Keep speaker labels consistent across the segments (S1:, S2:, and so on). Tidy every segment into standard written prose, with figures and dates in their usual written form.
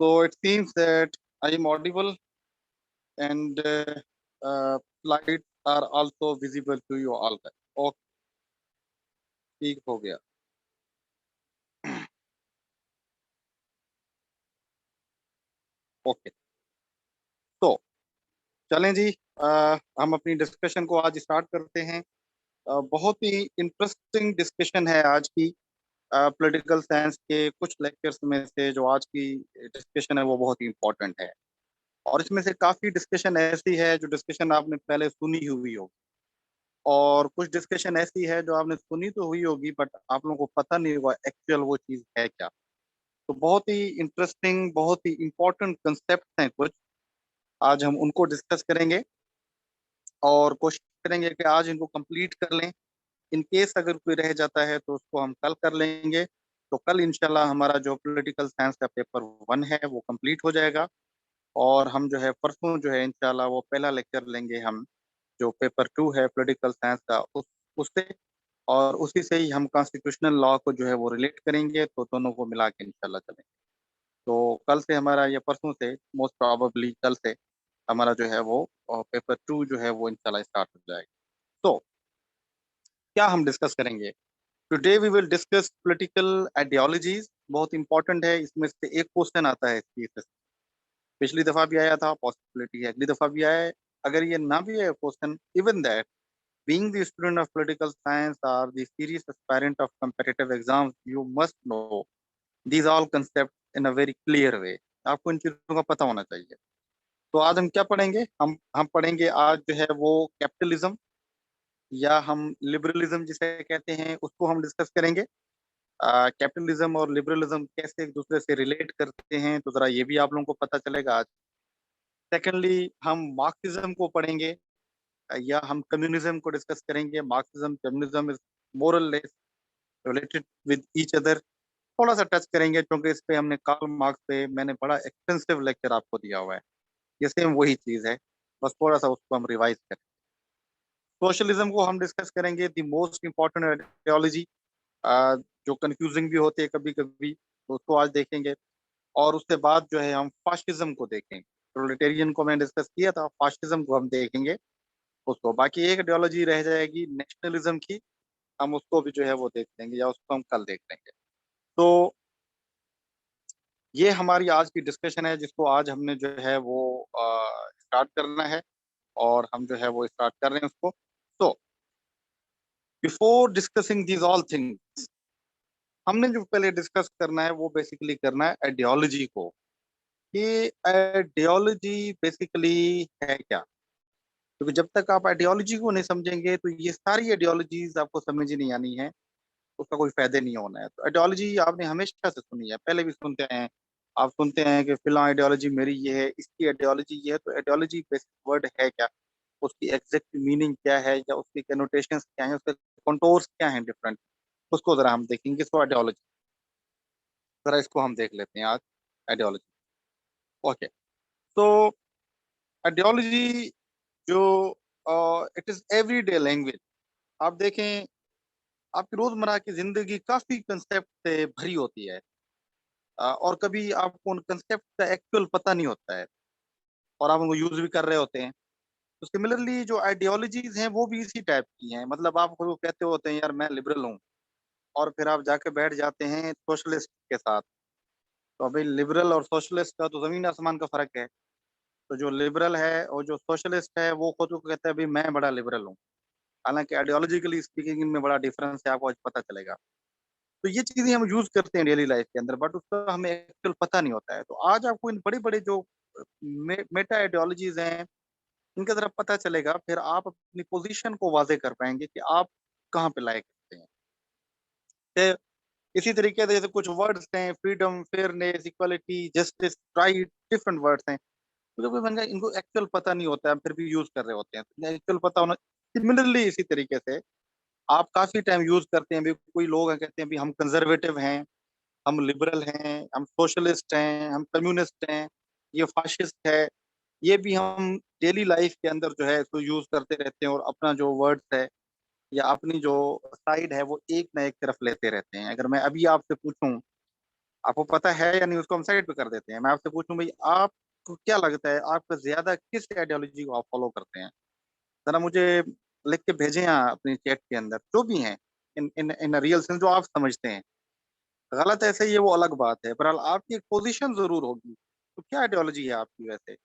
S1: So it seems that I am audible and slides are also visible to you all. Okay, ठीक हो गया. Okay, तो चलें जी. हम अपनी डिस्कशन को आज स्टार्ट करते हैं. बहुत ही इंटरेस्टिंग डिस्कशन है आज की. पॉलिटिकल साइंस के कुछ लेक्चर्स में से जो आज की डिस्कशन है वो बहुत ही इंपॉर्टेंट है. और इसमें से काफी डिस्कशन ऐसी है जो डिस्कशन आपने पहले सुनी हुई होगी, और कुछ डिस्कशन ऐसी है जो आपने सुनी तो हुई होगी बट आप लोगों को पता नहीं होगा एक्चुअल वो चीज है क्या. तो बहुत ही इंटरेस्टिंग, बहुत ही इंपॉर्टेंट कंसेप्ट हैं कुछ. आज हम उनको डिस्कस करेंगे और कोशिश करेंगे कि आज इनको कंप्लीट कर लें. इन केस अगर कोई रह जाता है तो उसको हम कल कर लेंगे. तो कल इंशाल्लाह हमारा जो पॉलिटिकल साइंस का पेपर 1 है वो कंप्लीट हो जाएगा. और हम जो है परसों जो है इंशाल्लाह वो पहला लेक्चर लेंगे हम, जो पेपर 2 है पॉलिटिकल साइंस का, उससे. और उसी से ही हम कॉन्स्टिट्यूशनल लॉ को जो है वो रिलेट करेंगे, तो दोनों को मिला के इंशाल्लाह चलेंगे. तो कल से हमारा, या परसों से, मोस्ट प्रोबेबली कल से हमारा जो है वो पेपर 2 जो है वो इंशाल्लाह स्टार्ट हो जाएगा. तो क्या हम डिस्कस करेंगे today? We will discuss political ideologies. बहुत इंपॉर्टेंट है. इसमें से एक क्वेश्चन आता है इसकी. पिछली दफा भी आया था, पॉसिबिलिटी है अगली दफा भी आए. अगर ये ना भी है question, even that being the student of political science or the serious aspirant of competitive exams, you must know these all concepts in a very clear way. आपको इन चीजों का पता होना चाहिए. तो आज हम क्या पढ़ेंगे? हम पढ़ेंगे आज जो है वो कैपिटलिज्म, या हम लिबरलिज्म जिसे कहते हैं, उसको हम डिस्कस करेंगे. कैपिटलिज्म और लिबरलिज्म कैसे एक दूसरे से रिलेट करते हैं, तो जरा ये भी आप लोगों को पता चलेगा आज. सेकेंडली हम मार्क्सिज्म को पढ़ेंगे, या हम कम्युनिज्म को डिस्कस करेंगे. Marxism, communism is moral less related with each other. थोड़ा सा टच करेंगे क्योंकि इस पे हमने कार्ल मार्क्स पे मैंने बड़ा एक्सटेंसिव लेक्चर आपको दिया हुआ है. ये सेम वही चीज है, बस थोड़ा सा उसको हम रिवाइज करें. सोशलिज्म को हम डिस्कस करेंगे, द मोस्ट इम्पोर्टेंट आइडियोलॉजी, जो कंफ्यूजिंग भी होती है कभी कभी, तो उसको आज देखेंगे. और उसके बाद जो है हम फाशिज्म को देखेंगे. प्रोलेटेरियन को मैंने डिस्कस किया था, फाशिज्म को हम देखेंगे उसको. बाकी एक आइडियोलॉजी रह जाएगी नेशनलिज्म की, हम उसको भी जो है वो देख लेंगे, या उसको हम कल देख लेंगे. तो ये हमारी आज की डिस्कशन है जिसको आज हमने जो है वो स्टार्ट करना है, और हम जो है वो स्टार्ट कर रहे हैं उसको. तो before discussing these all things, हमने जो पहले डिस्कस करना है वो बेसिकली करना है आइडियोलॉजी को. कि आइडियोलॉजी बेसिकली है क्या. क्योंकि जब तक आप आइडियोलॉजी को नहीं समझेंगे तो ये सारी आइडियोलॉजीज आपको समझ ही नहीं आनी है, उसका कोई फायदा नहीं होना है. तो आइडियोलॉजी आपने हमेशा से सुनी है, पहले भी सुनते हैं. आप सुनते हैं कि फिलहाल आइडियोलॉजी मेरी ये है, इसकी आइडियोलॉजी ये है. तो आइडियोलॉजी बेसिक वर्ड है क्या, उसकी एग्जैक्ट मीनिंग क्या है, या उसकी कनोटेशंस क्या है, उसके कंटोर्स क्या हैं डिफरेंट, उसको जरा हम देखेंगे. सो आइडियोलॉजी, जरा इसको हम देख लेते हैं आज. Ideology, okay. तो आइडियोलॉजी जो इट इज एवरीडे लैंग्वेज. आप देखें, आपकी रोजमर्रा की जिंदगी काफी कंसेप्ट से भरी होती है. और कभी आपको उन कंसेप्ट का एक्चुअल पता नहीं होता है, और आप उनको यूज भी कर रहे होते हैं. तो सिमिलरली जो आइडियोलॉजीज हैं वो भी इसी टाइप की हैं. मतलब आप खुद को कहते होते हैं यार मैं लिबरल हूँ, और फिर आप जाके बैठ जाते हैं सोशलिस्ट के साथ. तो अभी लिबरल और सोशलिस्ट का तो जमीन आसमान का फर्क है. तो जो लिबरल है और जो सोशलिस्ट है वो खुद को कहता है अभी मैं बड़ा लिबरल हूँ. हालांकि आइडियोलॉजिकली स्पीकिंग इनमें बड़ा डिफरेंस है, आपको आज पता चलेगा. तो ये चीजें हम यूज करते हैं डेली लाइफ के अंदर, बट उसका हमें एक्चुअल पता नहीं होता है. तो आज आपको इन बड़े बड़े जो मेटा आइडियोलॉजीज हैं इनका जरा पता चलेगा, फिर आप अपनी पोजीशन को वाजे कर पाएंगे कि आप कहाँ पे लायक करते हैं. ते- इसी तरीके से जैसे कुछ वर्ड्स हैं, freedom, fairness, equality, justice, right, different words हैं. तो जब मैंने इनको एक्चुअल पता नहीं होता है, फिर भी यूज कर रहे होते हैं. तो एक्चुअल पता होना. सिमिलरली इसी तरीके से आप काफी टाइम यूज करते हैं. भी कोई लोग हैं कहते हैं भी हम कंजर्वेटिव हैं, हम लिबरल हैं, हम सोशलिस्ट हैं, हम कम्युनिस्ट हैं, ये फाशिस्ट है. ये भी हम डेली लाइफ के अंदर जो है इसको यूज करते रहते हैं, और अपना जो वर्ड्स है या अपनी जो साइड है वो एक ना एक तरफ लेते रहते हैं. अगर मैं अभी आपसे पूछूं आपको पता है या नहीं, उसको हम साइड पे कर देते हैं। मैं आपसे पूछूं भाई, आपको क्या लगता है, आपका ज्यादा किस आइडियोलॉजी को आप फॉलो करते हैं? जरा मुझे लिख के भेजें यहाँ अपनी चैट के अंदर, जो भी हैं, इन इन इन रियल सेंस, जो आप समझते हैं। गलत है सही है वो अलग बात है, बहरहाल आपकी एक पोजीशन जरूर होगी। तो क्या आइडियोलॉजी है आपकी वैसे?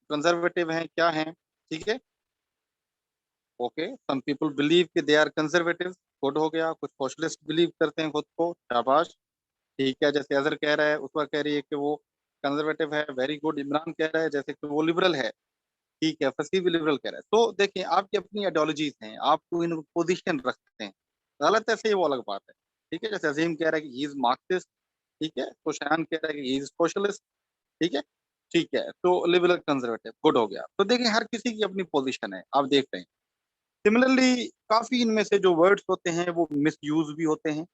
S1: कंजर्वेटिव हैं, क्या हैं? ठीक है, ओके। सम पीपल बिलीव कि दे आर कंजर्वेटिव, गुड हो गया। कुछ सोशलिस्ट बिलीव करते हैं खुद को, शाबाश। ठीक है, जैसे अजहर कह रहा है, उसका कह रही है कि वो कंजर्वेटिव है, वेरी गुड। इमरान कह रहा है जैसे कि वो लिबरल है, ठीक है। फसी भी लिबरल कह रहा है। तो देखिए, आपकी अपनी आइडियोलॉजीज हैं, आपको इन पोजीशन रखते हैं। गलत है सही है वो अलग बात है। ठीक है, जैसे अजीम कह रहा है कि ही इज मार्क्सिस्ट, ठीक है। तो शयान कह रहा है कि ही इज सोशलिस्ट, ठीक है। ठीक है, तो लिबरल कंजर्वेटिव, गुड हो गया। तो देखिए, हर किसी की अपनी पोजीशन है, आप देख रहे हैं। सिमिलरली काफी इनमें से जो वर्ड्स होते हैं वो मिस यूज भी होते हैं,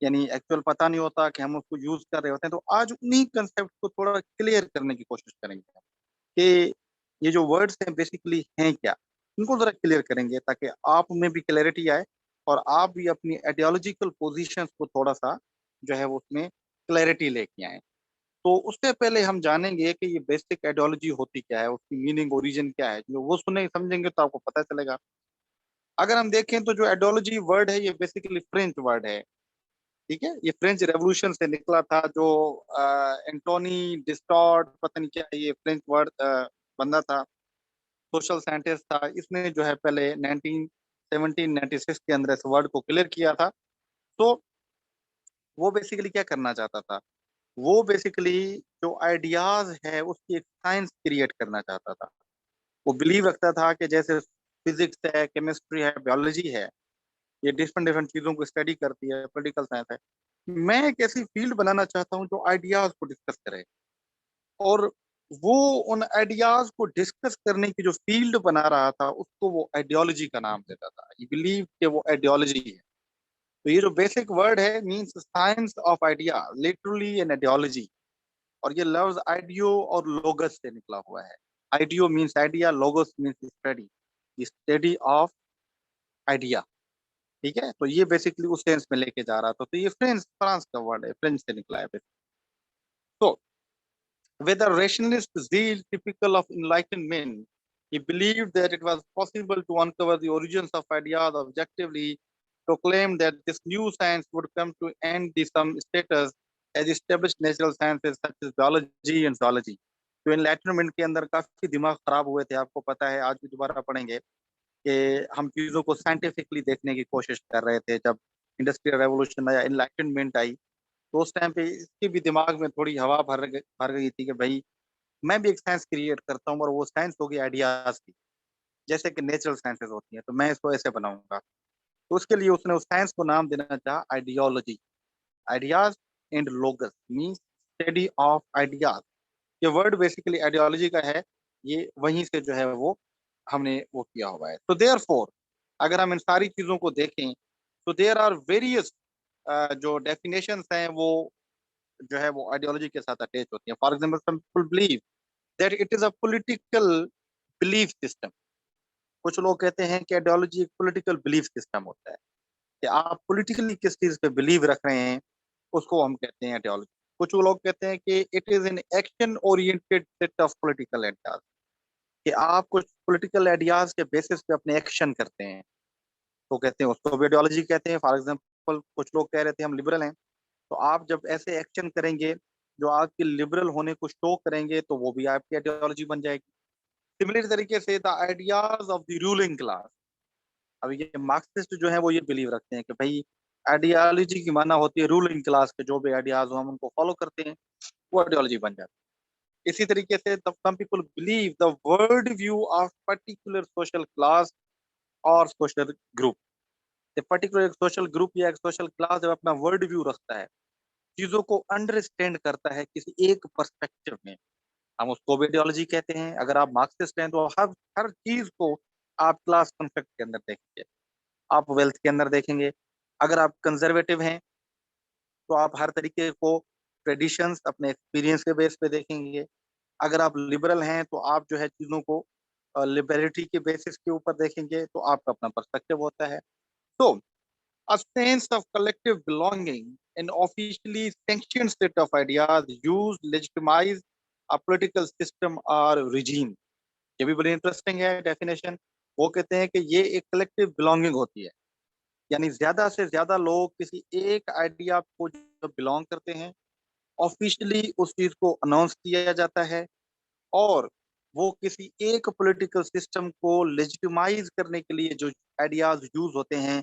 S1: यानी एक्चुअल पता नहीं होता कि हम उसको यूज कर रहे होते हैं। तो आज उन्हीं कंसेप्ट को थोड़ा क्लियर करने की कोशिश करेंगे कि ये जो वर्ड्स हैं बेसिकली हैं क्या। इनको जरा क्लियर करेंगे ताकि आप में भी क्लैरिटी आए और आप भी अपनी आइडियोलॉजिकल पोजीशंस को थोड़ा सा जो है वो उसमें क्लैरिटी लेके आए। तो उससे पहले हम जानेंगे कि ये बेसिक आइडियोलॉजी होती क्या है, उसकी मीनिंग ओरिजिन क्या है। जो वो सुने समझेंगे तो आपको पता चलेगा। अगर हम देखें तो जो आइडियोलॉजी वर्ड है ये बेसिकली फ्रेंच वर्ड है, ठीक है। ये फ्रेंच रेवोल्यूशन से निकला था। जो एंटोनी डिस्टॉर्ट, पता नहीं क्या ये फ्रेंच वर्ड बंदा था, सोशल साइंटिस्ट था। इसने जो है पहले 1796 के अंदर इस वर्ड को क्लियर किया था। तो वो बेसिकली क्या करना चाहता था, वो बेसिकली जो आइडियाज है उसकी एक साइंस क्रिएट करना चाहता था। वो बिलीव रखता था कि जैसे फिजिक्स है, केमिस्ट्री है, बायोलॉजी है, ये डिफरेंट डिफरेंट चीजों को स्टडी करती है, पॉलिटिकल साइंस है। मैं एक ऐसी फील्ड बनाना चाहता हूँ जो आइडियाज को डिस्कस करे। और वो उन आइडियाज को डिस्कस करने की जो फील्ड बना रहा था उसको वो आइडियोलॉजी का नाम देता था। ये बिलीव कि वो आइडियोलॉजी है। तो ये जो बेसिक वर्ड है means science of idea, literally an ideology. और ये लफ्ज आइडियो और लोगस से निकला हुआ है। Audio means idea, लोगस means study, study of idea, ठीक है। तो ये बेसिकली उस सेंस में लेके जा रहा था। तो ये फ्रेंच, फ्रांस का वर्ड है, फ्रेंच से निकला है तो with a rationalist zeal typical of enlightened men, he believed that it was possible to uncover the origins of ideas objectively, proclaimed that this new science would come to end the some status as established natural sciences such as biology and zoology. तो enlightenment के अंदर काफी दिमाग खराब हुए थे, आपको पता है। आज भी दोबारा पढ़ेंगे कि हम चीजों को साइंटिफिकली देखने की कोशिश कर रहे थे। जब इंडस्ट्रियल रेवोल्यूशन आया, एनलाइटनमेंट आई, तो उस टाइम पे इसके भी दिमाग में थोड़ी हवा भर गई थी कि भाई मैं भी एक साइंस क्रिएट करता हूँ, और वो साइंस होगी आइडियाज की। जैसे कि नेचुरल साइंसेस होती हैं, तो मैं इसको ऐसे बनाऊंगा। तो उसके लिए उसने उस साइंस को नाम देना चाहा ideology. Ideas and लोगस means study of ideas. ये वर्ड बेसिकली आइडियोलॉजी का है। ये वहीं से जो है वो हमने वो किया हुआ है। तो देयर फोर, अगर हम इन सारी चीजों को देखें तो देयर आर वेरियस जो डेफिनेशंस हैं वो जो है वो आइडियोलॉजी के साथ अटैच होती हैं। For example, some people believe that it is a political belief system. कुछ लोग कहते हैं कि आइडियोलॉजी एक पॉलिटिकल बिलीफ सिस्टम होता है, कि आप पॉलिटिकली किस चीज पे बिलीव रख रहे हैं उसको हम कहते हैं आइडियोलॉजी। कुछ लोग कहते हैं कि it is an action oriented set of political ideas, कि आप कुछ पॉलिटिकल आइडियाज के बेसिस पे अपने एक्शन करते हैं, तो कहते हैं उसको भी आइडियोलॉजी कहते हैं। फॉर एग्जाम्पल, कुछ लोग कह रहे थे हम लिबरल हैं, तो आप जब ऐसे एक्शन करेंगे जो आपके लिबरल होने को शो करेंगे तो वो भी आपकी आइडियोलॉजी बन जाएगी। सिमिलर तरीके से the ideas of the ruling class, अब ये मार्क्सिस्ट जो है वो ये बिलीव रखते हैं कि भाई आइडियोलॉजी की माना होती है रूलिंग क्लास के जो भी आइडियाज हो हम उनको फॉलो करते हैं, वो आइडियोलॉजी बन जाती है। इसी तरीके से some people believe the world view of particular social class और सोशल ग्रुप। पर्टिकुलर एक सोशल ग्रुप या एक सोशल क्लास जब अपना वर्ल्ड व्यू रखता है, चीजों को अंडरस्टैंड करता है किसी एक पर्सपेक्टिव में, हम उसको भी आइडियोलॉजी कहते हैं। अगर आप मार्क्सिस्ट हैं तो हर हर चीज को आप क्लास कॉन्सेप्ट के अंदर देखेंगे, आप वेल्थ के अंदर देखेंगे। अगर आप कंजर्वेटिव हैं तो आप हर तरीके को ट्रेडिशंस अपने एक्सपीरियंस के बेस पे देखेंगे। अगर आप लिबरल हैं तो आप जो है चीजों को लिबरिटी के बेसिस के ऊपर देखेंगे, तो आपका अपना पर्सपेक्टिव होता है। तो A sense of collective belonging, an officially sanctioned set of ideas used legitimize a political system or regime. ये भी बड़ी इंटरेस्टिंग है डेफिनेशन। वो कहते हैं कि ये एक कलेक्टिव बिलोंगिंग होती है, यानी ज्यादा से ज्यादा लोग किसी एक आइडिया को जो बिलोंग करते हैं, ऑफिशियली उस चीज को अनाउंस किया जाता है, और वो किसी एक पॉलिटिकल सिस्टम को लेजिटिमाइज करने के लिए जो आइडियाज यूज होते हैं,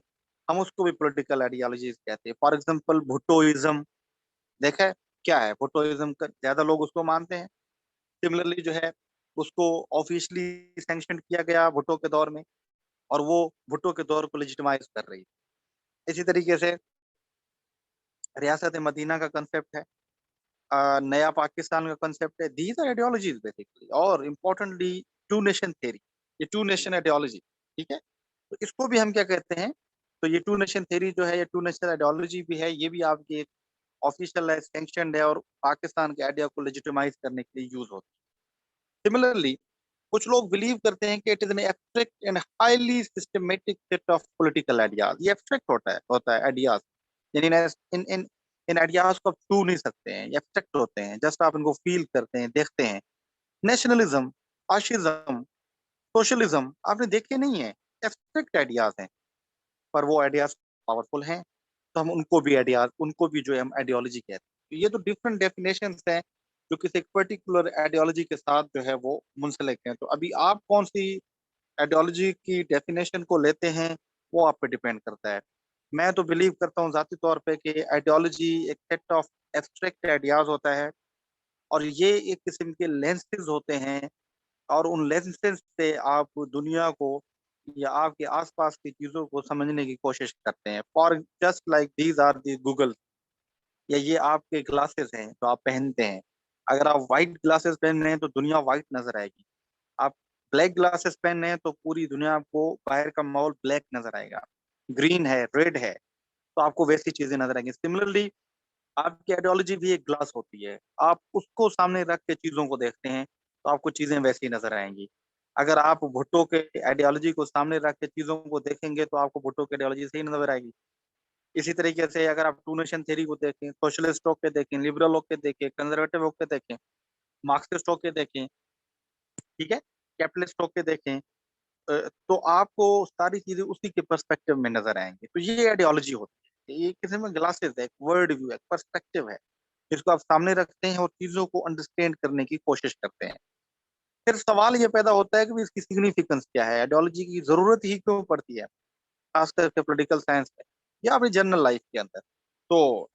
S1: हम उसको भी पॉलिटिकल आइडियोलॉजीज कहते हैं। फॉर एग्जांपल भुट्टोइज्म, देखा है क्या है भुट्टोइज्म का, ज्यादा लोग उसको मानते हैं। सिमिलरली जो है उसको ऑफिशियली सैंक्शन किया गया भुट्टो के दौर में, और वो भुट्टो के दौर को लेजिटिमाइज कर रही है। इसी तरीके से रियासत मदीना का कंसेप्ट है, नया पाकिस्तान का कंसेप्ट है। दीज आर आइडियोलॉजीज बेसिकली, और इम्पोर्टेंटली टू नेशन थ्योरी, ये टू नेशन आइडियोलॉजी। ठीक है, तो इसको भी हम क्या कहते हैं, तो ये टू नेशन थ्योरी जो है, ये टू नेशन आइडियोलॉजी भी है, ये भी आपकी एक ऑफिशियल है, सैंक्शनड है, और पाकिस्तान के आइडिया को लेजिटिमाइज करने के लिए यूज होती है। सिमिलरली कुछ लोग बिलीव करते हैं कि it is an abstract and highly systematic set of political ideas. ये एब्स्ट्रैक्ट होता है आइडियाज, यानी इन इन इन आइडियाज को आप छू नहीं सकते हैं, ये एब्स्ट्रैक्ट होते हैं, जस्ट आप इनको फील करते हैं, देखते हैं। नेशनलिज्म, फाशिज्म, सोशलिज्म आपने देखे नहीं है, एब्स्ट्रैक्ट आइडियाज हैं, पर वो आइडियाज पावरफुल हैं, तो हम उनको भी आइडियाज, उनको भी जो है हम आइडियोलॉजी कहते हैं। तो ये तो डिफरेंट डेफिनेशंस हैं जो किसी एक पर्टिकुलर आइडियोलॉजी के साथ जो है वो मुंसलिक हैं। तो अभी आप कौन सी आइडियोलॉजी की डेफिनेशन को लेते हैं, वो आप पे डिपेंड करता है। मैं तो बिलीव करता हूँ जाती तौर पे कि आइडियोलॉजी एक सेट ऑफ एब्स्ट्रैक्ट आइडियाज होता है, और ये एक किस्म के लेंसेज होते हैं, और उन लेंसेज से आप दुनिया को या आपके आसपास की चीजों को समझने की कोशिश करते हैं। For just like these are the Google, या ये आपके ग्लासेस हैं जो आप पहनते हैं। अगर आप व्हाइट ग्लासेस पहन रहे हैं तो दुनिया व्हाइट नजर आएगी, आप ब्लैक ग्लासेस पहन रहे हैं तो पूरी दुनिया आपको, बाहर का माहौल ब्लैक नजर आएगा। ग्रीन है, रेड है, तो आपको वैसी चीजें नजर आएंगी। सिमिलरली आपकी आइडियोलॉजी भी एक ग्लास होती है, आप उसको सामने रख के चीजों को देखते हैं तो आपको चीजें वैसी नजर आएंगी। अगर आप भुट्टो के आइडियोलॉजी को सामने रख के चीजों को देखेंगे तो आपको भुट्टो की आइडियोलॉजी सही नजर आएगी। इसी तरीके से अगर आप टू नेशन थ्योरी को देखें, सोशलिस्ट होके देखें, लिबरल होके देखें, कंजर्वेटिव होके देखें, मार्क्सिस्ट होके देखें, ठीक है, कैपिटलिस्ट होके देखें, तो आपको सारी चीजें उसी के पर्सपेक्टिव में नजर आएंगी। तो ये आइडियोलॉजी होती है, ये किसी में ग्लासेस है, एक वर्ल्ड व्यू है, पर्सपेक्टिव है, जिसको आप सामने रखते हैं और चीजों को अंडरस्टैंड करने की कोशिश करते हैं। फिर सवाल ये पैदा होता है कि इसकी सिग्निफिकेंस क्या है, आइडियोलॉजी की जरूरत ही क्यों पड़ती है, खास करके पॉलिटिकल साइंस में या अपनी जनरल लाइफ के अंदर। तो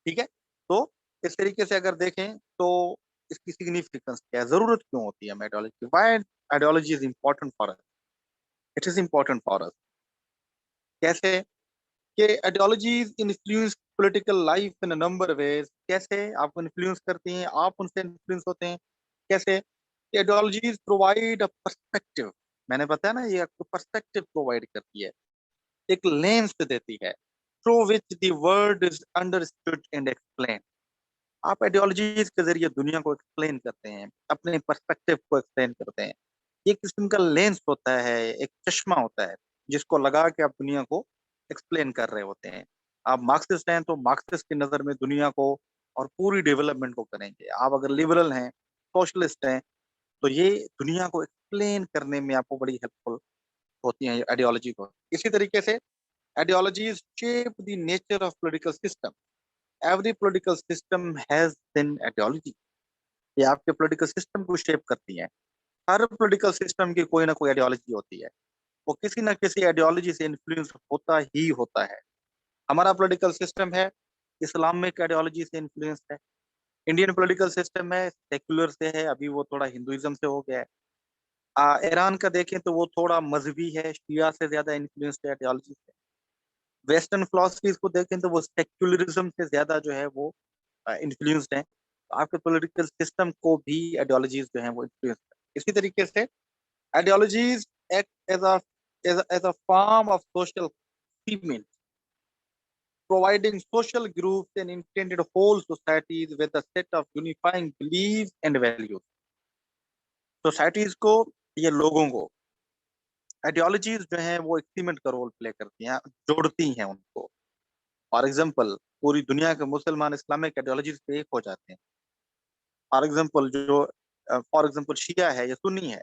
S1: ठीक है, तो इस तरीके से अगर देखें तो इसकी सिग्निफिकेंस क्या है, जरूरत क्यों होती है ideology, why ideology is important for us, it is important for us. कैसे कि ideologies influence political life in a number ways. कैसे आपको इन्फ्लुएंस करती हैं, आप उनसे इन्फ्लुएंस होते हैं। कैसे, आइडियोलॉजीज प्रोवाइड अ पर्सपेक्टिव, मैंने बताया ना, ये आपको पर्सपेक्टिव प्रोवाइड करती है, एक लेंस देती है, through which the world is understood and explain. आप आइडियोलॉजीज के जरिए दुनिया को एक्सप्लेन करते हैं, अपने पर्सपेक्टिव को एक्सप्लेन करते हैं। ये किस्म का लेंस होता है, एक चश्मा होता है, जिसको लगा के आप दुनिया को एक्सप्लेन कर रहे होते हैं। आप मार्क्सिस्ट हैं तो मार्क्सिस्ट की नजर में दुनिया को और पूरी डेवलपमेंट को करेंगे। आप अगर लिबरल हैं, सोशलिस्ट हैं, तो ये दुनिया को एक्सप्लेन करने में आपको बड़ी हेल्पफुल होती है आइडियोलॉजी को। इसी तरीके से ideologies shape the nature of political system. Every political system has an ideology, ये आपके पॉलिटिकल सिस्टम को शेप करती है। हर पॉलिटिकल सिस्टम की कोई ना कोई आइडियोलॉजी होती है, वो किसी ना किसी आइडियोलॉजी से इन्फ्लुएंस होता ही होता है। हमारा पॉलिटिकल सिस्टम है इस्लामिक आइडियोलॉजी से इन्फ्लुएंस है, इंडियन पॉलिटिकल सिस्टम है सेक्युलर से है, अभी वो थोड़ा हिंदुइज्म से हो गया है। ईरान का देखें तो वो थोड़ा मजहबी है, शिया से ज्यादा इन्फ्लुएंस है आइडियोलॉजी से। वेस्टर्न फिलोसफीज को देखें तो वो सेक्युलरिज्म से ज्यादा जो है वो इन्फ्लुएंस्ड है। तो आपके पॉलिटिकल सिस्टम को भी आइडियोलॉजीज जो है वो इन्फ्लुएंस है। इसी तरीके से ideologies act as a form of social cement, providing social groups and intended whole societies with a set of unifying beliefs and values। Societies को, ये लोगों को आइडियोलॉजीज जो है वो एक सीमेंट का रोल प्ले करती हैं, जोड़ती हैं उनको। फॉर एग्जाम्पल, पूरी दुनिया के मुसलमान इस्लामिक आइडियोलॉजीज पे एक हो जाते हैं। फॉर एग्जाम्पल, जो फॉर एग्जाम्पल शिया है या सुन्नी है,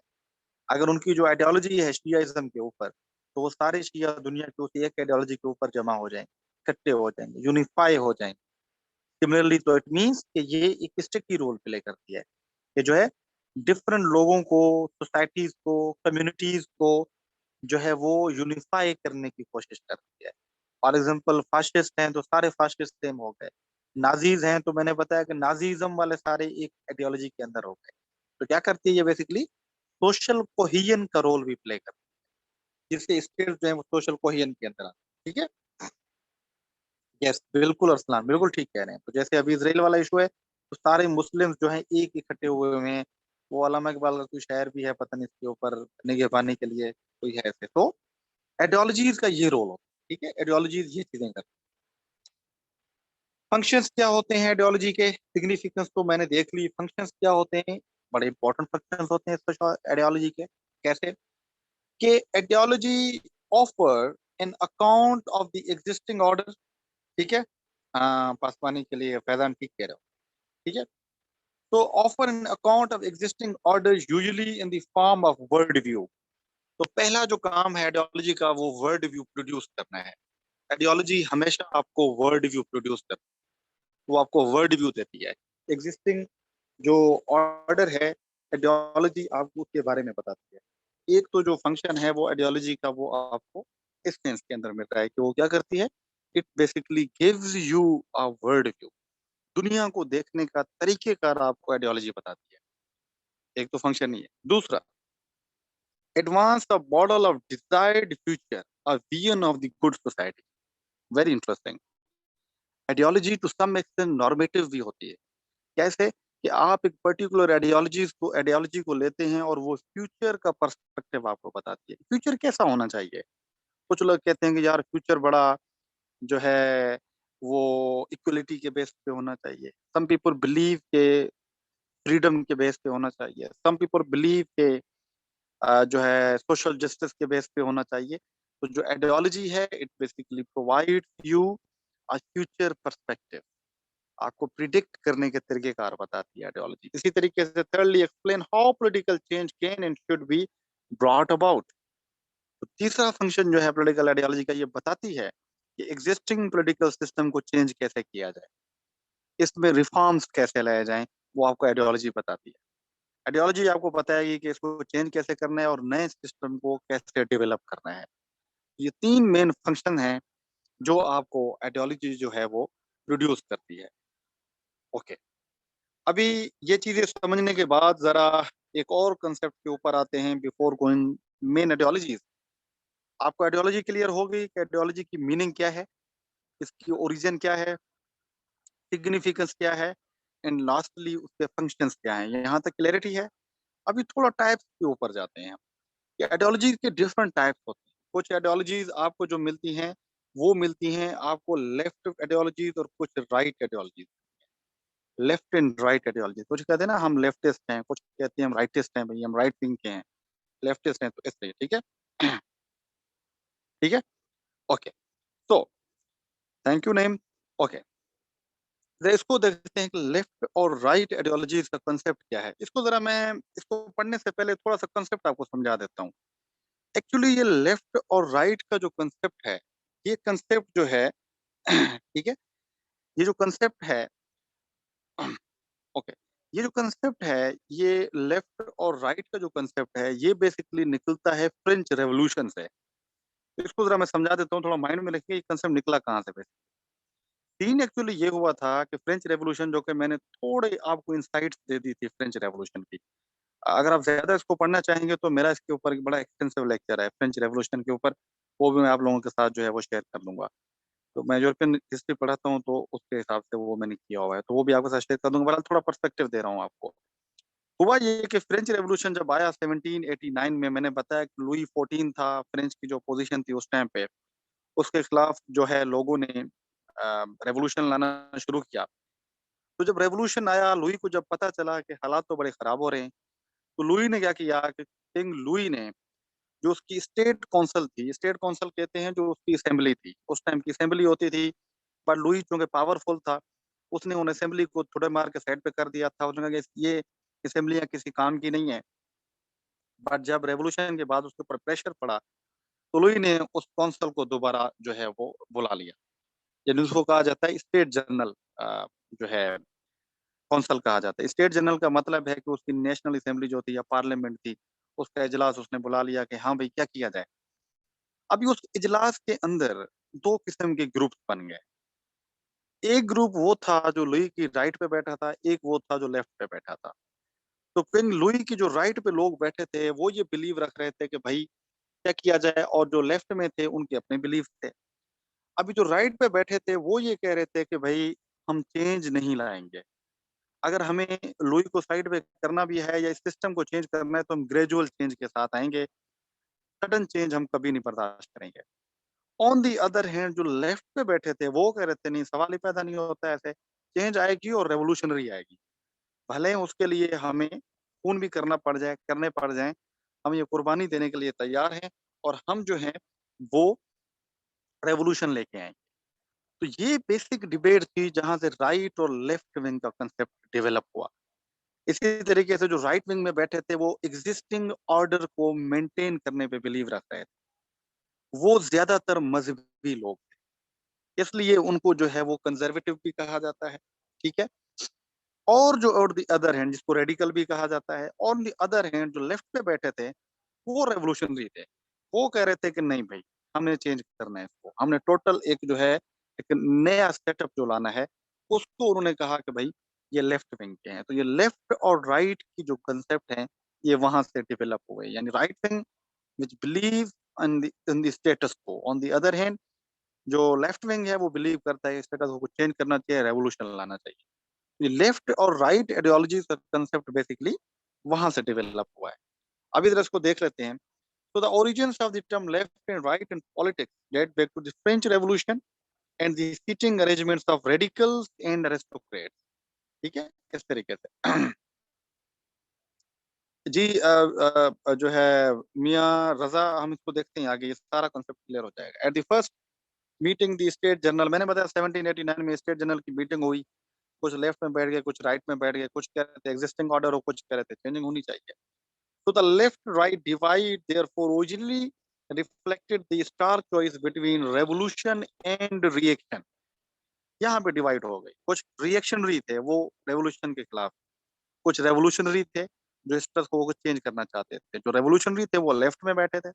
S1: अगर उनकी जो आइडियोलॉजी है शियाइज्म के ऊपर, तो वो सारे शिया दुनिया के उस एक आइडियोलॉजी के ऊपर जमा हो जाएंगे, इकट्ठे हो जाएंगे, यूनिफाई हो जाएंगे। सिमिलरली तो इट मीन्स कि ये एक स्टिकी रोल प्ले करती है, कि जो है डिफरेंट लोगों को, सोसाइटीज को, कम्युनिटीज को जो है वो यूनिफाई करने की कोशिश करती है। फॉर एग्जाम्पल, फाशिस्ट हैं तो सारे फाशिस्ट सेम हो गए, नाजीज हैं तो मैंने बताया कि नाजीज्म वाले सारे एक आइडियोलॉजी के अंदर हो गए। तो क्या करती है ये बेसिकली सोशल कोहिजन का रोल भी प्ले करती है, जिससे स्टेट जो है वो सोशल कोहिजन के अंदर आते हैं। ठीक है, यस बिल्कुल अरसलान, बिल्कुल ठीक कह रहे हैं। तो जैसे अभी इसराइल वाला इशू है, तो सारे मुस्लिम जो हैं एक इकट्ठे हुए हुए हैं। वो अल्लामा इकबाल का कोई शायर भी है, पता नहीं इसके ऊपर निगहबानी के लिए कोई है ऐसे। तो आइडियोलॉजीज का ये रोल होता है। ठीक है, आइडियोलॉजीज ये चीजें करती हैं। फंक्शंस क्या होते हैं आइडियोलॉजी के, सिग्निफिकेंस तो मैंने देख ली। फंक्शंस क्या होते हैं, बड़े इंपॉर्टेंट फंक्शंस होते हैं आइडियोलॉजी के। कैसे कि ideology offer an account of the existing order. ठीक है, हाँ पासवानी के लिए फैजान ठीक कह रहे हो। ठीक है, तो offer an account of existing order usually in the form of world view. तो पहला जो काम है आइडियोलॉजी का वो वर्ल्ड व्यू प्रोड्यूस करना है। आइडियोलॉजी हमेशा आपको वर्ल्ड व्यू प्रोड्यूस करती है, वो आपको वर्ल्ड व्यू देती है। एग्जिस्टिंग जो ऑर्डर है, आइडियोलॉजी आपको उसके बारे में बताती है। एक तो जो फंक्शन है वो आइडियोलॉजी का, वो आपको इस सेंस के अंदर मिल रहा है कि वो क्या करती है, it basically gives you a world view. दुनिया को देखने का तरीकेकार आपको आइडियोलॉजी बताती है। एक तो फंक्शन ही है। दूसरा, advance the model of desired future, a vision of the good society. Very interesting. Ideology to some extent normative भी होती है। कैसे कि आप एक पर्टिकुलर आइडियोलॉजी को लेते हैं और वो फ्यूचर का पर्सपेक्टिव आपको बताती है, फ्यूचर कैसा होना चाहिए। कुछ लोग कहते हैं कि यार फ्यूचर बड़ा जो है वो इक्वलिटी के बेस पे होना चाहिए। सम पीपल बिलीव के फ्रीडम के बेस पे होना चाहिए। सम पीपल बिलीव के जो है सोशल जस्टिस के बेस पे होना चाहिए। तो जो आइडियोलॉजी है it basically provides you a future perspective, आपको प्रिडिक्ट करने के तरीकेकार बताती है आइडियोलॉजी। इसी तरीके से thirdly, explain how political change can and should be brought about. तो तीसरा फंक्शन जो है पॉलिटिकल आइडियोलॉजी का, ये बताती है कि एग्जिस्टिंग पॉलिटिकल सिस्टम को चेंज कैसे किया जाए, इसमें रिफॉर्म्स कैसे लाए जाएं, वो आपको आइडियोलॉजी बताती है। आइडियोलॉजी आपको बताएगी कि इसको चेंज कैसे करना है और नए सिस्टम को कैसे डेवलप करना है। ये तीन मेन फंक्शन हैं जो आपको आइडियोलॉजी जो है वो प्रोड्यूस करती है। ओके, अभी ये चीजें समझने के बाद जरा एक और कंसेप्ट के ऊपर आते हैं बिफोर गोइंग मेन आइडियोलॉजीज। आपको आइडियोलॉजी क्लियर हो गई कि आइडियोलॉजी की मीनिंग क्या है, इसकी ओरिजिन क्या है, सिग्निफिकेंस क्या है, एंड लास्टली उसके फंक्शंस क्या हैं। यहाँ तक क्लैरिटी है। अभी थोड़ा टाइप्स के ऊपर जाते हैं हम कि आइडियोलॉजीज के डिफरेंट टाइप्स होते हैं। कुछ आइडियोलॉजीज आपको जो मिलती हैं वो मिलती हैं आपको लेफ्ट आइडियोलॉजीज और कुछ right ideologies. Left and right ideology, कुछ कहते हैं ना हम लेफ्टिस्ट हैं, कुछ कहते हैं हम राइटिस्ट हैं, भाई हम राइट विंग के हैं, लेफ्टिस्ट हैं, तो इसलिए ठीक है। ठीक है, ओके। तो थैंक यू नेम। ओके, इसको देखते हैं कि लेफ्ट और राइट आइडियोलॉजीज का कंसेप्ट क्या है। इसको जरा मैं इसको पढ़ने से पहले थोड़ा सा कंसेप्ट आपको समझा देता हूँ। एक्चुअली ये लेफ्ट और राइट का जो कंसेप्ट है, ये कंसेप्ट जो है ठीक है, ये जो कंसेप्ट है ओके, ये जो कंसेप्ट है, ये लेफ्ट और राइट का जो कंसेप्ट है, ये बेसिकली निकलता है फ्रेंच रेवोल्यूशन से। तो इसको जरा मैं समझा देता हूँ, थोड़ा माइंड में रखिए ये कंसेप्ट निकला कहाँ से। सीन एक्चुअली ये हुआ था कि फ्रेंच रेवोल्यूशन, जो कि मैंने थोड़े आपको इंसाइट्स दे दी थी फ्रेंच रेवोल्यूशन की। अगर आप ज्यादा इसको पढ़ना चाहेंगे तो मेरा इसके ऊपर एक बड़ा एक्सटेंसिव लेक्चर है फ्रेंच रेवोल्यूशन के ऊपर, वो भी मैं आप लोगों के साथ जो है वो शेयर कर लूंगा। तो मैं यूरोपियन हिस्ट्री पढ़ाता हूँ तो उसके हिसाब से वो मैंने किया हुआ है, तो वो भी आपके साथ शेयर कर दूंगा। बहरहाल थोड़ा पर्सपेक्टिव दे रहा हूँ आपको। हुआ ये कि फ्रेंच रेवोल्यूशन जब आया 1789 में, मैंने बताया कि लुई 14 था, फ्रेंच की जो पोजीशन थी उस टाइम पे, उसके खिलाफ जो है लोगों ने रेवोल्यूशन लाना शुरू किया। तो जब रेवोल्यूशन आया, लुई को जब पता चला कि हालात तो बड़े खराब हो रहे हैं, तो लुई ने क्या किया कि किंग लुई ने जो उसकी स्टेट काउंसिल थी, स्टेट काउंसिल कहते हैं जो उसकी असेंबली थी, उस टाइम की असेंबली होती थी, पर लुई चूंकि पावरफुल था, उसने उन असेंबली को थोड़े मार के साइड पे कर दिया था। उसने कहा कि ये असेंबलियां किसी काम की नहीं है। बट जब रेवोल्यूशन के बाद उसके ऊपर प्रेशर पड़ा, तो लुई ने उस काउंसिल को दोबारा जो है वो बुला लिया, यानी उसको कहा जाता है स्टेट जनरल जो है काउंसिल कहा जाता है। स्टेट जनरल का मतलब है कि उसकी नेशनल असेंबली जो थी या पार्लियामेंट थी, उसका इजलास उसने बुला लिया कि हाँ भाई क्या किया जाए। अभी उस इजलास के अंदर दो किस्म के ग्रुप बन गए। एक ग्रुप वो था जो लुई की राइट पे बैठा था, एक वो था जो लेफ्ट पे बैठा था। तो फिर लुई की जो राइट पे लोग बैठे थे वो ये बिलीव रख रहे थे कि भाई क्या किया जाए, और जो लेफ्ट में थे उनके अपने बिलीफ थे। अभी जो राइट पे बैठे थे वो ये कह रहे थे कि भाई हम चेंज नहीं लाएंगे। अगर हमें लुई को साइड पे करना भी है या इस सिस्टम को चेंज करना है तो हम ग्रेजुअल चेंज के साथ आएंगे, सडन चेंज हम कभी नहीं बर्दाश्त करेंगे। ऑन दी अदर हैंड जो लेफ्ट पे बैठे थे वो कह रहे थे नहीं, सवाल ही पैदा नहीं होता ऐसे, चेंज आएगी और रेवोल्यूशनरी आएगी। भले ही उसके लिए हमें खून भी करने पड़ जाए, हम ये कुर्बानी देने के लिए तैयार हैं, और हम जो हैं वो रेवोल्यूशन लेके आएंगे। तो ये बेसिक डिबेट थी जहां से राइट और लेफ्ट विंग का कंसेप्ट डेवलप हुआ। इसी तरीके से जो राइट विंग में बैठे थे वो एग्जिस्टिंग ऑर्डर को मेंटेन करने पे बिलीव रख रहे थे। वो ज्यादातर मजहबी लोग थे, इसलिए उनको जो है वो कंजर्वेटिव भी कहा जाता है। ठीक है। और जो और द अदर हैंड जिसको रेडिकल भी कहा जाता है, ऑन द अदर हैंड जो लेफ्ट पे बैठे थे वो रेवोल्यूशनरी थे। वो कह रहे थे कि नहीं भाई, हमने चेंज करना है इसको, हमने टोटल एक जो है एक नया सेटअप जो लाना है। उसको उन्होंने कहा कि भाई ये लेफ्ट विंग के हैं। तो ये लेफ्ट और राइट की जो कंसेप्ट है ये वहां से डेवलप हुए, यानी right wing which believe in the status को, ऑन द अदर हैंड जो लेफ्ट विंग है वो बिलीव करता है स्टेटस को चेंज करना चाहिए, रेवोल्यूशन लाना चाहिए। ये लेफ्ट और राइट आइडियोलॉजीज का कंसेप्ट बेसिकली वहां से डेवलप हुआ है। अभी जरा इसको देख लेते हैं। So the origins of the term left and right in politics date back to the French Revolution and the seating arrangements of radicals and aristocrats. ठीक है, इस तरीके से जी जो है मियाँ रजा, हम इसको देखते हैं आगे, ये सारा कॉन्सेप्ट क्लियर हो जाएगा। At the first meeting the state general, मैंने बताया 1789 में स्टेट जनरल की मीटिंग हुई। कुछ लेफ्ट में बैठ गए, कुछ राइट में बैठ गए, कुछ कह रहे थे एग्जिस्टिंग ऑर्डर हो, कुछ कह रहे थे चेंजिंग होनी चाहिए। So the left-right divide therefore originally reflected the stark choice between revolution and reaction. यहाँ पे डिवाइड हो गई, कुछ रिएक्शनरी थे वो रेवोल्यूशन के खिलाफ, कुछ रेवोल्यूशनरी थे जो स्टेटस को चेंज करना चाहते थे। जो रेवोल्यूशनरी थे वो लेफ्ट में बैठे थे,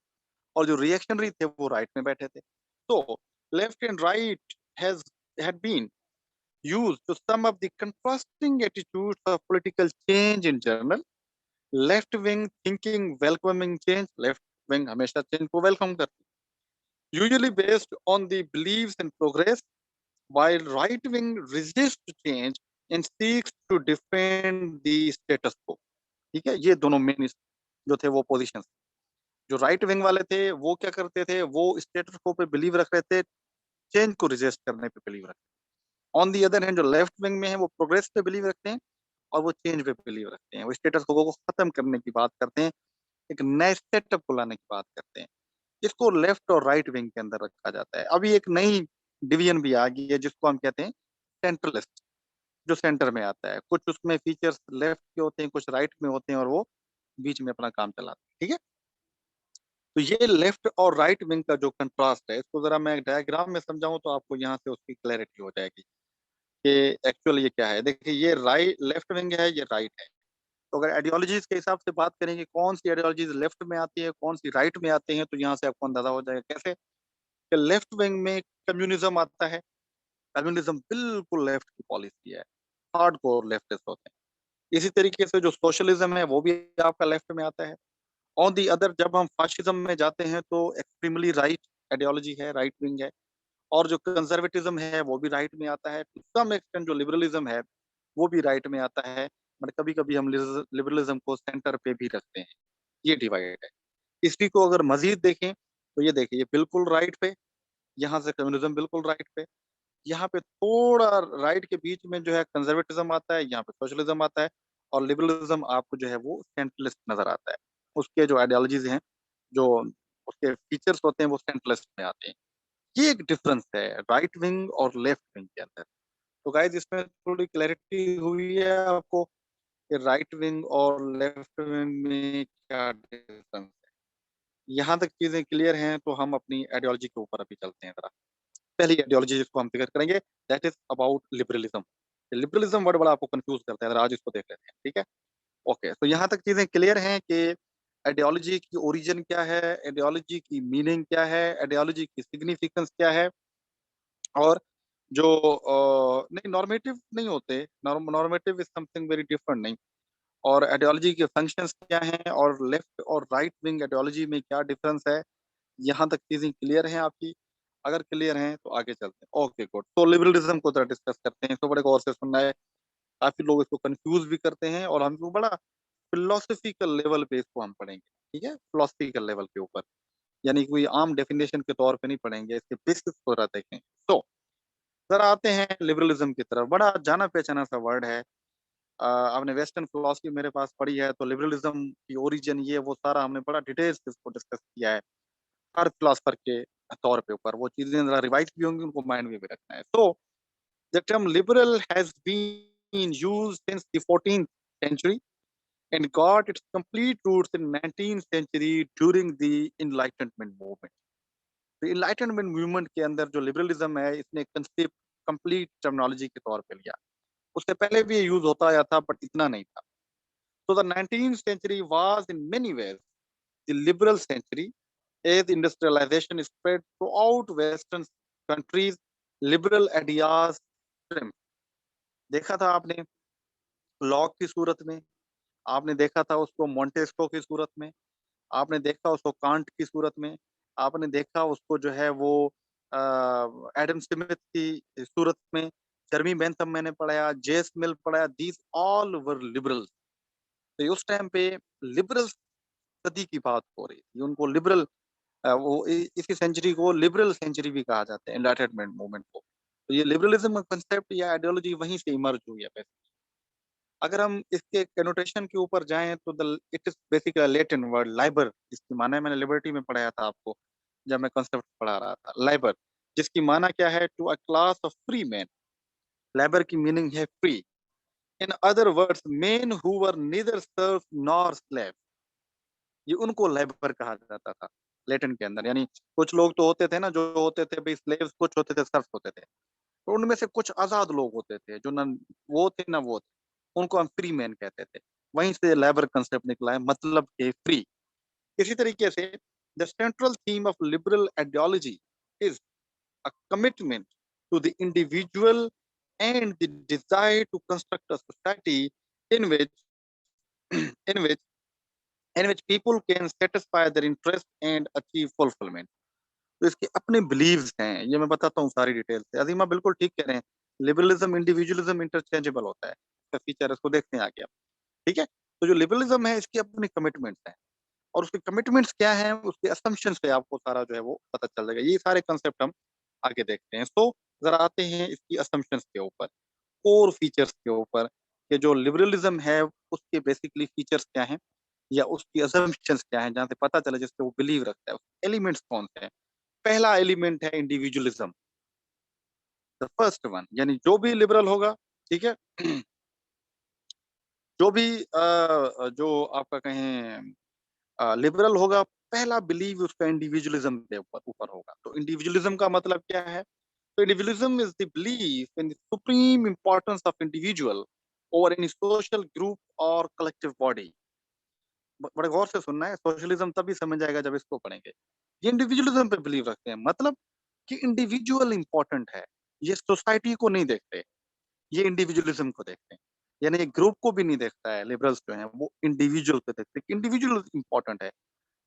S1: और जो रिएक्शनरी थे वो राइट में बैठे थे। तो left and right has had been used to sum up the contrasting attitudes of political change in general. Left wing thinking welcoming change, left wing हमेशा चेंज को वेलकम करती है, usually based on the believes in progress, while right wing resist change and seeks to defend the status quo. ठीक है, ये दोनों main जो थे वो पोजीशंस। जो राइट विंग वाले थे वो क्या करते थे, वो स्टेटस को पे बिलीव रख रहे थे, चेंज को रिजेस्ट करने पे बिलीव रखते हैं। ऑन दी अदर हैंड जो लेफ्ट विंग में है वो प्रोग्रेस पे बिलीव रखते हैं, और वो चेंज पे बिलीव रखते हैं, वो स्टेटस को खत्म करने की बात करते हैं, एक नए सेटअप को लाने की बात करते हैं। इसको लेफ्ट और राइट विंग के अंदर रखा जाता है। अभी एक नई डिवीजन भी आ गई है जिसको हम कहते हैं सेंट्रलिस्ट, जो सेंटर में आता है। कुछ उसमें फीचर्स लेफ्ट के होते हैं, कुछ राइट में होते हैं, और वो बीच में अपना काम चलाते हैं। ठीक है। तो ये लेफ्ट और राइट विंग का जो कंट्रास्ट है, इसको जरा मैं डायग्राम में समझाऊं तो आपको यहाँ से उसकी क्लैरिटी हो जाएगी कि एक्चुअली ये क्या है। देखिए, ये राइट लेफ्ट विंग है, ये राइट है। तो अगर आइडियोलॉजीज के हिसाब से बात करेंगे कौन सी आइडियोलॉजीज लेफ्ट में आती है, कौन सी राइट में आती है, तो यहाँ से आपको अंदाजा हो जाएगा कैसे कि लेफ्ट विंग में कम्युनिज्म आता है। कम्युनिज्म बिल्कुल लेफ्ट की पॉलिसी है, हार्ड कोर लेफ्टिस्ट होते हैं। इसी तरीके से जो सोशलिज्म है वो भी आपका लेफ्ट में आता है। ऑन दी अदर जब हम फाशिज्म में जाते हैं तो एक्सट्रीमली राइट आइडियोलॉजी है, राइट विंग है। और जो कंजर्वेटिज्म है वो भी राइट में आता है। टू सम एक्सटेंट जो लिबरलिज्म है वो भी राइट में आता है, बट कभी कभी हम लिबरलिज्म को सेंटर पे भी रखते हैं। ये डिवाइड है। इसी को अगर मजीद देखें तो ये देखिए, ये बिल्कुल राइट पे, यहाँ से कम्युनिज्म बिल्कुल राइट पे, यहाँ पे थोड़ा राइट के बीच में जो है कंजर्वेटिज्म आता है, यहाँ पे सोशलिज्म आता है, और लिबरलिज्म आपको जो है वो सेंट्रलिस्ट नजर आता है। उसके जो आइडियोलॉजीज हैं जो उसके फीचर्स होते हैं वो सेंट्रलिस्ट में आते हैं। ये एक डिफरेंस है राइट विंग और लेफ्ट विंग के अंदर। तो गाइस इसमें थोड़ी क्लैरिटी हुई है आपको कि राइट विंग और लेफ्ट विंग में क्या डिफरेंस है। यहाँ तक चीजें क्लियर हैं तो हम अपनी आइडियोलॉजी के ऊपर अभी चलते हैं जरा। पहली आइडियोलॉजी जिसको हम फिगर करेंगे that is about liberalism. Liberalism word बड़ा आपको कंफ्यूज करता है, आज इसको देख लेते हैं, ठीक है। ओके, तो यहाँ तक चीजें क्लियर हैं कि आइडियोलॉजी की ओरिजिन क्या है, आइडियोलॉजी की मीनिंग क्या है, आइडियोलॉजी की सिग्निफिकेंस क्या है, और जो नहीं नॉर्मेटिव नहीं होते, normative is something very different, नहीं। और आइडियोलॉजी के फंक्शंस क्या हैं और लेफ्ट और राइट विंग आइडियोलॉजी में क्या डिफरेंस है, यहाँ तक चीजें क्लियर हैं आपकी। अगर क्लियर हैं तो आगे चलते हैं। ओके गुड, तो लिबरलिज्म को जरा डिस्कस करते हैं, इसको बड़े गौर से सुनना है। काफी लोग इसको कंफ्यूज भी करते हैं और हमको बड़ा फिलोसफिकल लेवल पे इसको हम पढ़ेंगे, ठीक है, फिलोसफिकल लेवल के ऊपर, यानी कोई आम डेफिनेशन के तौर पे नहीं पढ़ेंगे, इसके बेसिक्स को जरा देखें। तो जरा आते हैं लिबरलिज्म की तरफ। बड़ा जाना पहचाना सा वर्ड है। आपने वेस्टर्न फिलोसफी मेरे पास पढ़ी है तो लिबरलिज्म की ओरिजिन ये वो सारा हमने बड़ा डिटेल्स इसको डिस्कस किया है हर फिलोसफर के तौर पे ऊपर। वो चीजें जरा रिवाइज भी होंगी, उनको माइंड में भी रखना है। तो the term liberal has been used since the 14th century and got its complete roots in 19th century during the enlightenment movement। तो enlightenment movement के अंदर जो लिबरलिज्म है इसने कंसेप्ट कंप्लीट टर्मिनोलॉजी के तौर पे लिया। उससे पहले भी ये यूज होता आया था बट इतना नहीं था। So the 19th century was in many ways the liberal century as industrialization spread throughout Western countries, liberal ideas triumphed। देखा था आपने लॉक की सूरत में, आपने देखा था उसको मोंटेस्को की सूरत में, आपने देखा उसको कांट की सूरत में, आपने देखा उसको जो है वो एडम स्मिथ की सूरत में, जर्मी बेंथम मैंने पढ़ाया, जेस मिल पढ़ाया, दीज ऑल वर लिबरल्स। तो उस टाइम पे लिबरल सदी की बात हो रही थी, उनको लिबरल इसी सेंचुरी को लिबरल सेंचुरी भी कहा जाता है, एनलाइटनमेंट मूवमेंट को। तो ये लिबरलिज्म कंसेप्ट या आइडियोलॉजी वहीं से इमर्ज हुई है। अगर हम इसके कनोटेशन के ऊपर जाएं तो it is basically Latin word Liber, जिसकी माना है मैंने लिबर्टी में पढ़ाया था आपको जब मैं कॉन्सेप्ट पढ़ा रहा था। लाइबर जिसकी माना क्या है, to a class of free man. Liber की मीनिंग है free. In other words men who were neither serve nor slave. ये उनको लाइबर कहा जाता था लेटिन के अंदर। यानी कुछ लोग तो होते थे ना, जो होते थे भाई स्लेव्स, कुछ होते थे सर्फ होते थे, तो उनमें से कुछ आजाद लोग होते थे जो ना वो थे ना वो थे, उनको हम फ्री मैन कहते थे। वहीं से लेबर कंसेप्ट निकला है, मतलब के फ्री। इसी तरीके से the central theme of liberal ideology is a commitment to the individual and the desire to construct a society in which in which in which people can satisfy their interest and achieve fulfilment. तो इसके अपने beliefs हैं, ये मैं बताता हूँ सारी detail से। अजीमा बिल्कुल ठीक कह रहे हैं, लिबरलिज्म इंडिविजुअलिज्म इंटरचेंजेबल होता है, इसका फीचर इसको देखते हैं आगे आप, ठीक है। तो जो लिबरलिज्म है इसकी अपनी कमिटमेंट्स हैं, और उसके कमिटमेंट्स क्या हैं, उसके असम्पशंस पे आपको सारा जो है वो पता चल जाएगा। ये सारे कंसेप्ट हम आगे देखते हैं। तो जरा आते हैं इसकी असम्पशंस के ऊपर, कोर फीचर्स के ऊपर, कि जो लिबरलिज्म है उसके बेसिकली फीचर्स क्या हैं या उसकी असम्पशंस क्या हैं, जहाँ से पता चले जिसपे वो बिलीव रखता है, एलिमेंट्स कौन से हैं। पहला एलिमेंट है इंडिविजुअलिज्म, द फर्स्ट वन। यानी जो भी लिबरल होगा, ठीक है, जो भी जो आपका कहें लिबरल होगा, पहला बिलीव उसका इंडिविजुअलिज्म के ऊपर ऊपर होगा। तो इंडिविजुअलिज्म का मतलब क्या है? तो individualism is the belief in the supreme importance of individual over any social group और कलेक्टिव बॉडी। बड़े गौर से सुनना है, सोशलिज्म तभी समझ आएगा जब इसको पढ़ेंगे। ये इंडिविजुअलिज्म पे बिलीव रखते हैं, मतलब कि इंडिविजुअल इंपॉर्टेंट है, ये सोसाइटी को नहीं देखते, ये इंडिविजुअलिज्म को देखते हैं। यानी एक ग्रुप को भी नहीं देखता है, लिबरल्स जो हैं वो इंडिविजुअल को देखते हैं, इंडिविजुअल इंपॉर्टेंट है,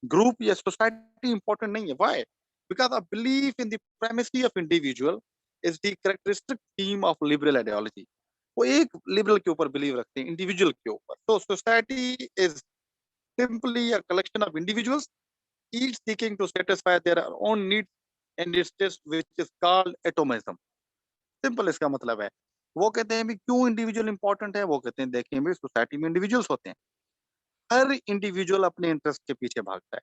S1: ग्रुप या सोसाइटी इंपॉर्टेंट नहीं है। Why? Because a belief in the primacy of individual is the characteristic theme of liberal ideology. वो एक लिबरल के ऊपर बिलीव रखते हैं, इंडिविजुअल के ऊपर। तो society is simply a collection of individuals each seeking to satisfy their own needs and interests, which is called atomism। Simple इसका मतलब है। वो कहते हैं भी क्यों इंडिविजुअल इंपॉर्टेंट है, वो कहते हैं देखिए भी सोसाइटी में इंडिविजुअल्स होते हैं, हर इंडिविजुअल अपने इंटरेस्ट के पीछे भागता है,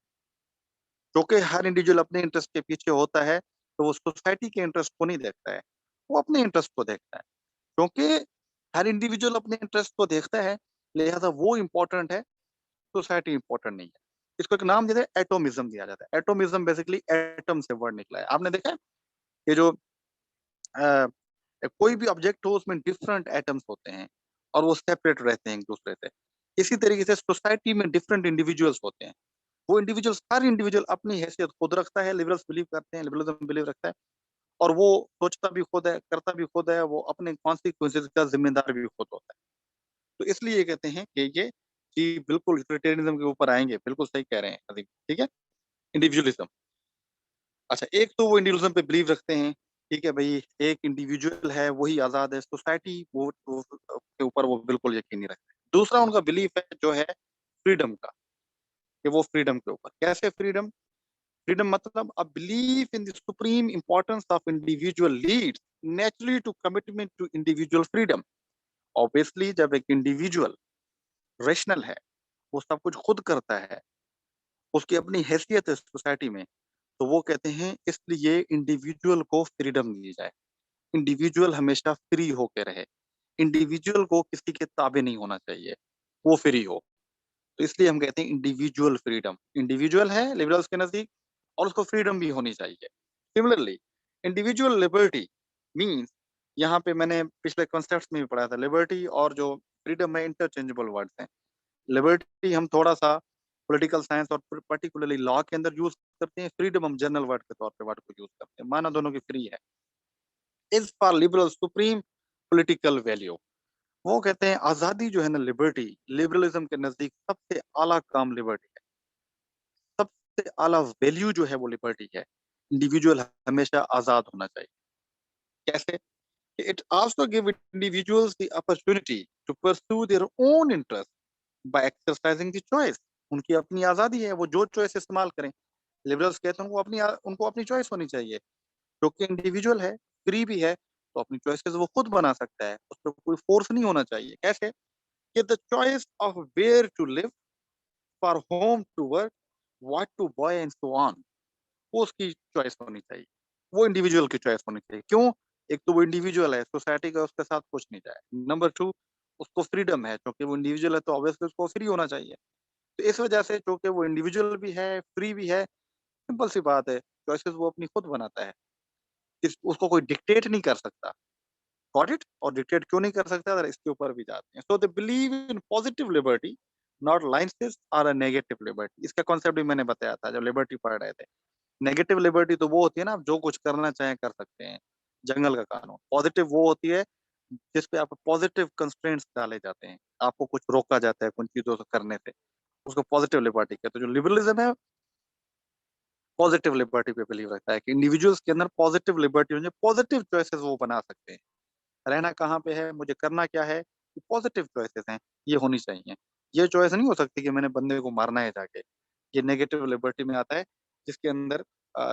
S1: क्योंकि हर इंडिविजुअल अपने इंटरेस्ट के पीछे होता है, तो वो सोसाइटी के इंटरेस्ट को नहीं देखता है, वो अपने इंटरेस्ट को देखता है। क्योंकि हर इंडिविजुअल अपने इंटरेस्ट को देखता है, लिहाजा वो इम्पोर्टेंट है, सोसाइटी इम्पोर्टेंट नहीं है। इसको एक नाम देते हैं, एटोमिज्म दिया जाता है। एटोमिज्म बेसिकली एटम से वर्ड निकला है। आपने देखा है ये जो अ, कोई भी ऑब्जेक्ट हो उसमें डिफरेंट एटम्स होते हैं और वो सेपरेट रहते हैं एक दूसरे से। इसी तरीके से सोसाइटी में डिफरेंट इंडिविजुअल्स होते हैं। वो इंडिविजुअल्स, हर इंडिविजुअल अपनी हैसियत खुद रखता है, लिबरल्स बिलीव करते हैं, लिबरलिज्म बिलीव रखता है, और वो सोचता भी खुद है, करता भी खुद है, वो अपने कॉन्सिक्वेंसेज का जिम्मेदार भी खुद होता है। तो इसलिए ये कहते हैं कि ये जी बिल्कुल यूटिलिटेरियनिज्म के ऊपर आएंगे, बिल्कुल सही कह रहे हैं अजीम, ठीक है। इंडिविजुअलिज्म, अच्छा, एक तो वो इंडिविजुअलिज्म पे बिलीव रखते हैं, ठीक है भाई, एक इंडिविजुअल है वही आजाद है, सोसाइटी वो के ऊपर वो बिल्कुल यकीन नहीं रखते। दूसरा उनका बिलीफ है जो है फ्रीडम का, कि वो फ्रीडम के ऊपर, कैसे फ्रीडम? फ्रीडम मतलब a belief in the supreme importance of individual leads naturally to commitment to individual freedom. Obviously जब एक इंडिविजुअल रेशनल है, वो सब कुछ खुद करता है, उसकी अपनी हैसियत है सोसाइटी में, तो वो कहते हैं इसलिए इंडिविजुअल को फ्रीडम दी जाए, इंडिविजुअल हमेशा फ्री होके रहे, इंडिविजुअल को किसी के ताबे नहीं होना चाहिए, वो फ्री हो। तो इसलिए हम कहते हैं इंडिविजुअल फ्रीडम, इंडिविजुअल है लिबरल्स के नजदीक, और उसको फ्रीडम भी होनी चाहिए। सिमिलरली इंडिविजुअल लिबर्टी मीन्स, यहाँ पे मैंने पिछले कॉन्सेप्ट्स में भी पढ़ा था, लिबर्टी और जो फ्रीडम है इंटरचेंजेबल वर्ड्स हैं। लिबर्टी हम थोड़ा सा पॉलिटिकल साइंस और पर्टिकुलरली लॉ के अंदर यूज करते हैं, फ्रीडम हम जनरल वर्ड के तौर पे वर्ड को यूज करते हैं, माना दोनों की फ्री है। Is for liberal supreme political value, वो कहते हैं आजादी जो है ना, लिबर्टी, लिबरलिज्म के नजदीक सबसे आला काम लिबर्टी है, सबसे आला वैल्यू जो है वो लिबर्टी है। इंडिविजुअल हमेशा आजाद होना चाहिए। कैसे? It also give individuals the opportunity to pursue their own interest by exercising the choice. उनकी अपनी आजादी है, वो जो चॉइस इस्तेमाल करें। लिबरल्स कहते हैं उनको अपनी चॉइस होनी चाहिए, क्योंकि इंडिविजुअल है, फ्री भी है, तो अपनी चॉइसेस वो खुद बना सकता है, उस पर कोई फोर्स नहीं होना चाहिए। कैसे? कि the choice of where to live, for home to work, what to buy and so on, वो उसकी चॉइस होनी चाहिए, वो इंडिविजुअल की चॉइस होनी चाहिए। क्यों? एक तो वो इंडिविजुअल है, सोसाइटी का उसके साथ कुछ नहीं जाए। नंबर टू, उसको फ्रीडम है, क्योंकि वो इंडिविजुअल है तो ऑब्वियसली उसको फ्री होना चाहिए। तो इस वजह से क्योंकि वो इंडिविजुअल भी है, फ्री भी है, सिंपल सी बात है, चॉइसेस वो अपनी खुद बनाता है, उसको कोई डिक्टेट नहीं कर सकता। Got it? और डिक्टेट क्यों नहीं कर सकता, अगर इसके ऊपर भी जाते हैं। So they believe in positive liberty, not licence और अ नेगेटिव लिबर्टी। इसका कॉन्सेप्ट भी मैंने बताया था जब लिबर्टी पढ़ रहे थे। नेगेटिव लिबर्टी तो वो होती है ना, आप जो कुछ करना चाहें कर सकते हैं, जंगल का कानून। पॉजिटिव वो होती है जिस पे आप पॉजिटिव कंस्ट्रेंट्स डाले जाते हैं, आपको कुछ रोका जाता है कुछ चीजों से करने से, उसको पॉजिटिव लिबर्टी कहते हैं। जो लिबरलिज्म है पॉजिटिव लिबर्टी पे बिलीव रखता है कि इंडिविजुअल्स के अंदर पॉजिटिव लिबर्टी होनी चाहिए, पॉजिटिव चॉइसेस वो बना सकते हैं। रहना कहाँ पे है, मुझे करना क्या है, पॉजिटिव चॉइसेस हैं, ये होनी चाहिए। ये चॉइस नहीं हो सकती कि मैंने बंदे को मारना है जाके, ये नेगेटिव लिबर्टी में आता है, जिसके अंदर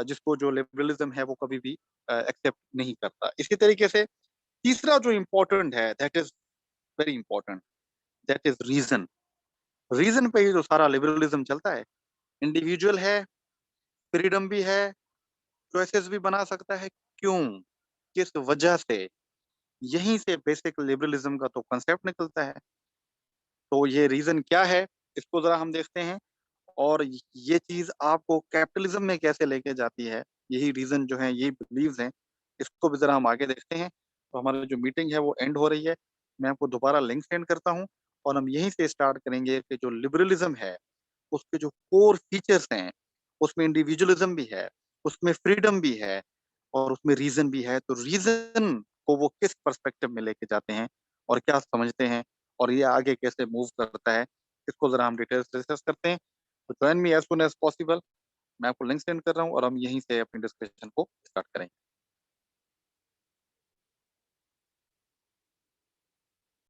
S1: जिसको जो लिबरलिज्म है वो कभी भी एक्सेप्ट नहीं करता। इसी तरीके से तीसरा जो इम्पोर्टेंट है, that is very important, that is reason. Reason पे ही जो सारा लिबरलिज्म चलता है। इंडिविजुअल है, फ्रीडम भी है, चॉइसेस भी बना सकता है, क्यों, किस वजह से, यहीं से बेसिक लिबरलिज्म का तो कंसेप्ट निकलता है। तो ये रीजन क्या है, इसको जरा हम देखते हैं, और ये चीज आपको कैपिटलिज्म में कैसे लेके जाती है, यही रीजन जो है, यही बिलीव्स हैं, इसको भी जरा हम आगे देखते हैं। तो हमारी जो मीटिंग है वो एंड हो रही है, मैं आपको दोबारा लिंक सेंड करता हूँ, और हम यहीं से स्टार्ट करेंगे कि जो लिबरलिज्म है उसके जो कोर फीचर्स हैं, उसमें इंडिविजुअलिज्म भी है, उसमें फ्रीडम भी है, और उसमें रीजन भी है। तो रीजन को वो किस पर्सपेक्टिव में लेके जाते हैं और क्या समझते हैं, और ये आगे कैसे मूव करता है, इसको जरा हम डिटेल्स डिस्कस करते हैं। तो join me as soon as possible, मैं आपको लिंक सेंड कर रहा हूँ, और हम यहीं से अपनी डिस्कशन को स्टार्ट करेंगे।